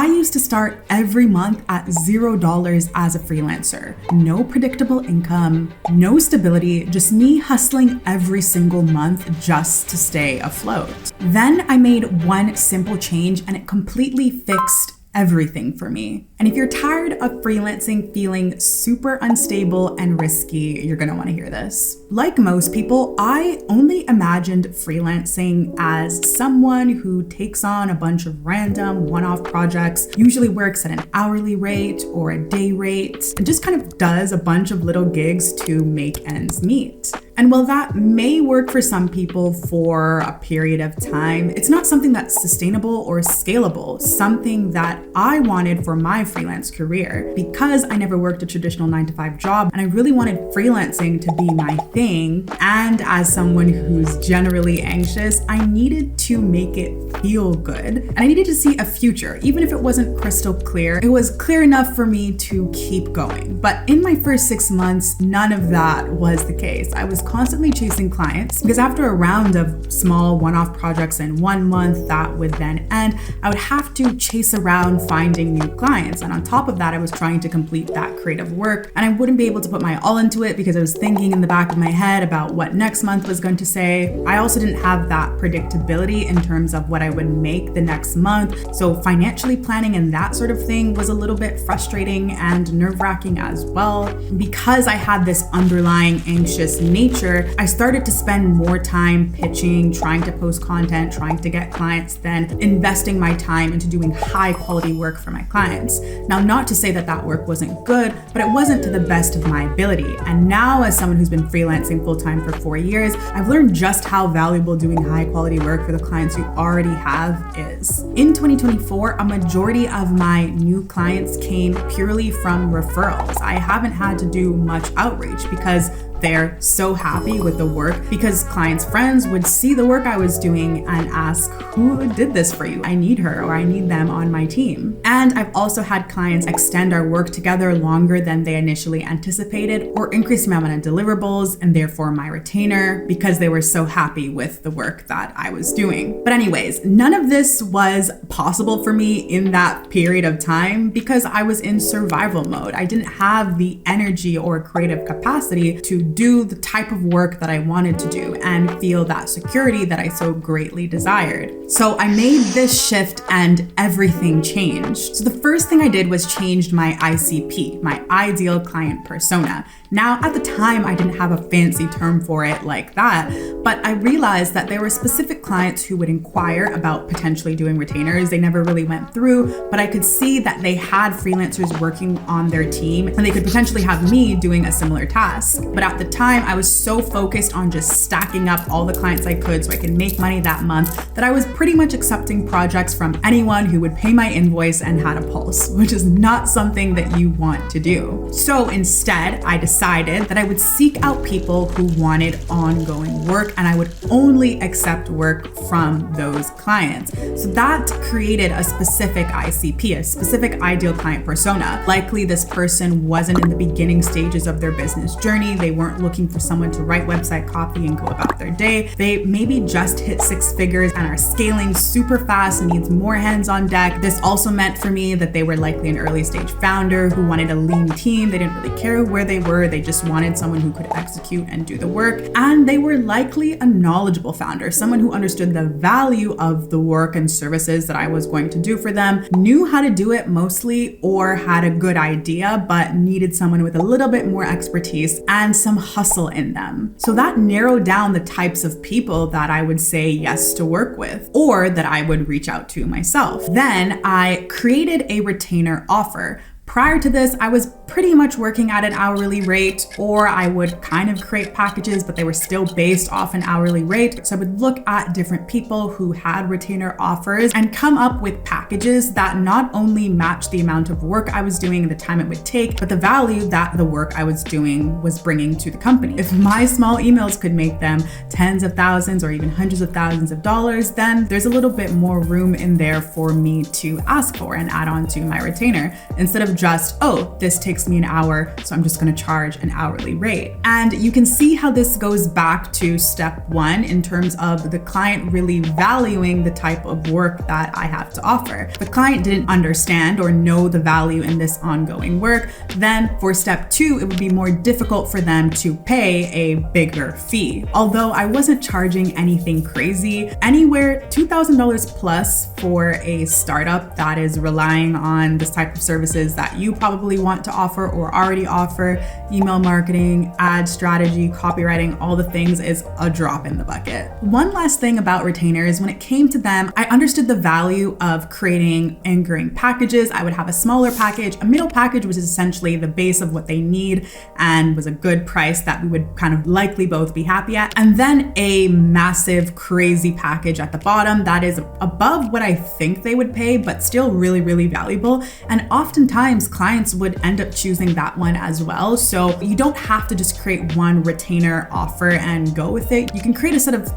I used to start every month at $0 as a freelancer. No predictable income, no stability, just me hustling every single month just to stay afloat. Then I made one simple change and it completely fixed everything for me. And if you're tired of freelancing feeling super unstable and risky, you're gonna wanna hear this. Like most people, I only imagined freelancing as someone who takes on a bunch of random one-off projects, usually works at an hourly rate or a day rate, and just kind of does a bunch of little gigs to make ends meet. And while that may work for some people for a period of time, it's not something that's sustainable or scalable, something that I wanted for my freelance career. Because I never worked a traditional 9-to-5 job and I really wanted freelancing to be my thing, and as someone who's generally anxious, I needed to make it feel good. And I needed to see a future. Even if it wasn't crystal clear, it was clear enough for me to keep going. But in my first 6 months, none of that was the case. I was constantly chasing clients because after a round of small one-off projects in 1 month that would then end, I would have to chase around finding new clients. And on top of that, I was trying to complete that creative work and I wouldn't be able to put my all into it because I was thinking in the back of my head about what next month was going to say. I also didn't have that predictability in terms of what I would make the next month. So financially planning and that sort of thing was a little bit frustrating and nerve-wracking as well. Because I had this underlying anxious nature, I started to spend more time pitching, trying to post content, trying to get clients, then investing my time into doing high quality work for my clients. Now, not to say that that work wasn't good, but it wasn't to the best of my ability. And now, as someone who's been freelancing full-time for 4 years, I've learned just how valuable doing high quality work for the clients you already have is. In 2024, a majority of my new clients came purely from referrals. I haven't had to do much outreach because they're so happy with the work, because clients' friends would see the work I was doing and ask, who did this for you? I need her or I need them on my team. And I've also had clients extend our work together longer than they initially anticipated or increase my amount of deliverables and therefore my retainer because they were so happy with the work that I was doing. But anyways, none of this was possible for me in that period of time because I was in survival mode. I didn't have the energy or creative capacity to do the type of work that I wanted to do and feel that security that I so greatly desired. So I made this shift and everything changed. So the first thing I did was changed my ICP, my ideal client persona. Now, at the time, I didn't have a fancy term for it like that, but I realized that there were specific clients who would inquire about potentially doing retainers. They never really went through, but I could see that they had freelancers working on their team and they could potentially have me doing a similar task. But at the time, I was so focused on just stacking up all the clients I could so I could make money that month that I was pretty much accepting projects from anyone who would pay my invoice and had a pulse, which is not something that you want to do. So instead, I decided that I would seek out people who wanted ongoing work and I would only accept work from those clients. So that created a specific ICP, a specific ideal client persona. Likely this person wasn't in the beginning stages of their business journey. They weren't looking for someone to write website copy and go about their day. They maybe just hit 6 figures and are scaling super fast and needs more hands on deck. This also meant for me that they were likely an early stage founder who wanted a lean team. They didn't really care where they were. They just wanted someone who could execute and do the work. And they were likely a knowledgeable founder, someone who understood the value of the work and services that I was going to do for them, knew how to do it mostly, or had a good idea, but needed someone with a little bit more expertise and some hustle in them. So that narrowed down the types of people that I would say yes to work with, or that I would reach out to myself. Then I created a retainer offer. Prior to this, I was pretty much working at an hourly rate, or I would kind of create packages, but they were still based off an hourly rate. So I would look at different people who had retainer offers and come up with packages that not only matched the amount of work I was doing and the time it would take, but the value that the work I was doing was bringing to the company. If my small emails could make them tens of thousands or even hundreds of thousands of dollars, then there's a little bit more room in there for me to ask for and add on to my retainer. Instead of wasn't just, oh, this takes me an hour, so I'm just gonna charge an hourly rate. And you can see how this goes back to step one in terms of the client really valuing the type of work that I have to offer. If the client didn't understand or know the value in this ongoing work, then for step two, it would be more difficult for them to pay a bigger fee. Although I wasn't charging anything crazy, anywhere $2,000 plus for a startup that is relying on this type of services that you probably want to offer or already offer, email marketing, ad strategy, copywriting, all the things, is a drop in the bucket. One last thing about retainers, when it came to them, I understood the value of creating anchoring packages. I would have a smaller package, a middle package, which is essentially the base of what they need and was a good price that we would kind of likely both be happy at. And then a massive, crazy package at the bottom that is above what I think they would pay, but still really, really valuable. And oftentimes clients would end up choosing that one as well. So you don't have to just create one retainer offer and go with it. You can create a set of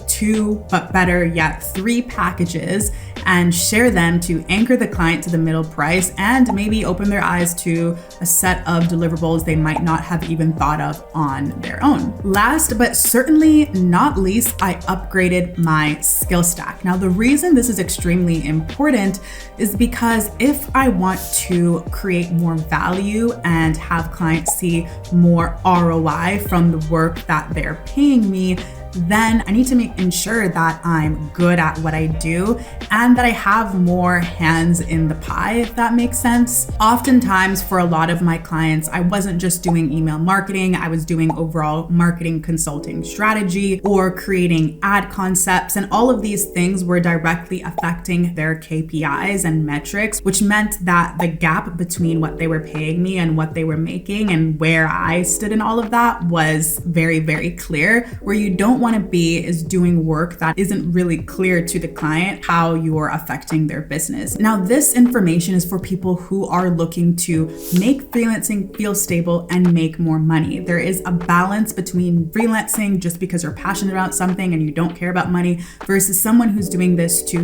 two, but better yet, 3 packages and share them to anchor the client to the middle price and maybe open their eyes to a set of deliverables they might not have even thought of on their own. Last but certainly not least, I upgraded my skill stack. Now, the reason this is extremely important is because if I want to create more value and have clients see more ROI from the work that they're paying me, then I need to ensure that I'm good at what I do and that I have more hands in the pie, if that makes sense. Oftentimes for a lot of my clients, I wasn't just doing email marketing, I was doing overall marketing consulting strategy or creating ad concepts, and all of these things were directly affecting their KPIs and metrics, which meant that the gap between what they were paying me and what they were making and where I stood in all of that was very, very clear. Where you don't want to be is doing work that isn't really clear to the client how you're affecting their business. Now, this information is for people who are looking to make freelancing feel stable and make more money. There is a balance between freelancing just because you're passionate about something and you don't care about money versus someone who's doing this to,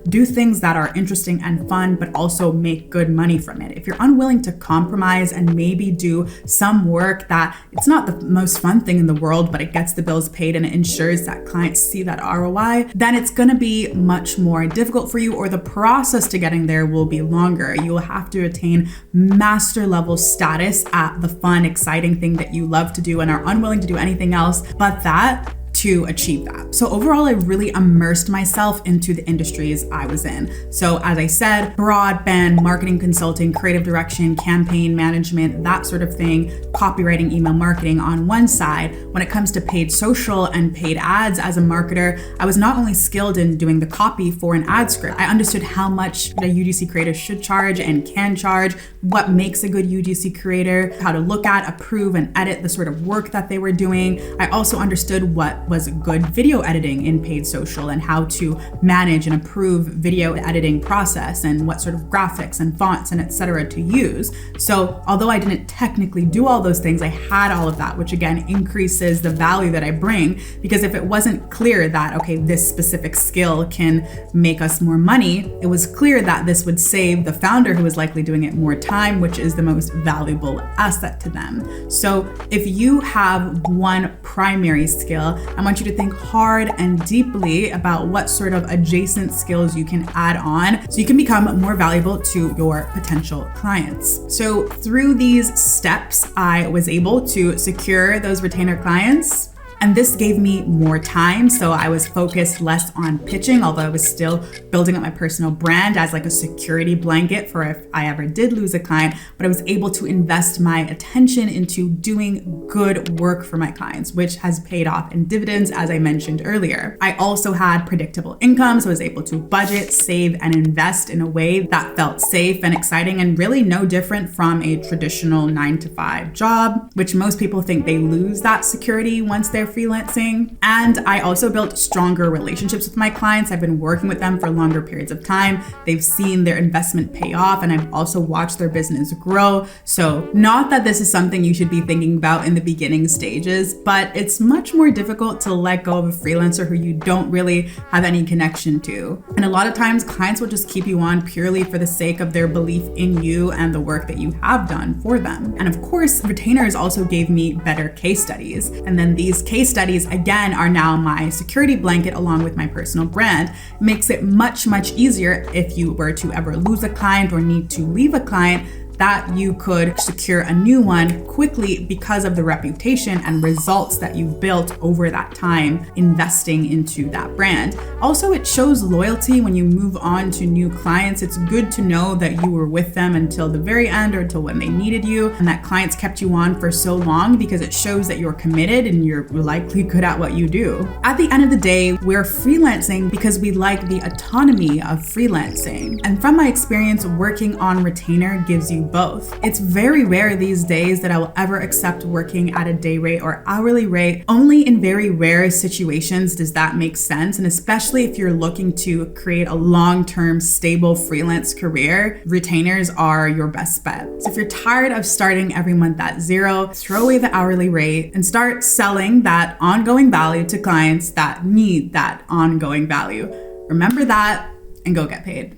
do things that are interesting and fun, but also make good money from it. If you're unwilling to compromise and maybe do some work that it's not the most fun thing in the world, but it gets the bills paid and it ensures that clients see that ROI, then it's going to be much more difficult for you, or the process to getting there will be longer. You will have to attain master level status at the fun, exciting thing that you love to do and are unwilling to do anything else but that to achieve that. So overall, I really immersed myself into the industries I was in. So as I said, broadband, marketing consulting, creative direction, campaign management, that sort of thing, copywriting, email marketing on one side. When it comes to paid social and paid ads as a marketer, I was not only skilled in doing the copy for an ad script, I understood how much a UGC creator should charge and can charge, what makes a good UGC creator, how to look at, approve, and edit the sort of work that they were doing. I also understood what was good video editing in paid social and how to manage and approve video editing process and what sort of graphics and fonts and etc. to use. So although I didn't technically do all those things, I had all of that, which again increases the value that I bring, because if it wasn't clear that, okay, this specific skill can make us more money, it was clear that this would save the founder, who is likely doing it, more time, which is the most valuable asset to them. So if you have one primary skill, I want you to think hard and deeply about what sort of adjacent skills you can add on so you can become more valuable to your potential clients. So through these steps, I was able to secure those retainer clients. And this gave me more time, so I was focused less on pitching, although I was still building up my personal brand as like a security blanket for if I ever did lose a client, but I was able to invest my attention into doing good work for my clients, which has paid off in dividends, as I mentioned earlier. I also had predictable income, so I was able to budget, save, and invest in a way that felt safe and exciting and really no different from a traditional 9-to-5 job, which most people think they lose that security once they're freelancing. And I also built stronger relationships with my clients. I've been working with them for longer periods of time. They've seen their investment pay off, and I've also watched their business grow. So not that this is something you should be thinking about in the beginning stages, but it's much more difficult to let go of a freelancer who you don't really have any connection to. And a lot of times clients will just keep you on purely for the sake of their belief in you and the work that you have done for them. And of course, retainers also gave me better case studies. And then these case studies, again, are now my security blanket along with my personal brand. It makes it much, much easier if you were to ever lose a client or need to leave a client, that you could secure a new one quickly because of the reputation and results that you've built over that time investing into that brand. Also, it shows loyalty when you move on to new clients. It's good to know that you were with them until the very end or until when they needed you, and that clients kept you on for so long because it shows that you're committed and you're likely good at what you do. At the end of the day, we're freelancing because we like the autonomy of freelancing. And from my experience, working on retainer gives you both. It's very rare these days that I will ever accept working at a day rate or hourly rate. Only in very rare situations does that make sense. And especially if you're looking to create a long-term stable freelance career, retainers are your best bet. So if you're tired of starting every month at zero, throw away the hourly rate and start selling that ongoing value to clients that need that ongoing value. Remember that and go get paid.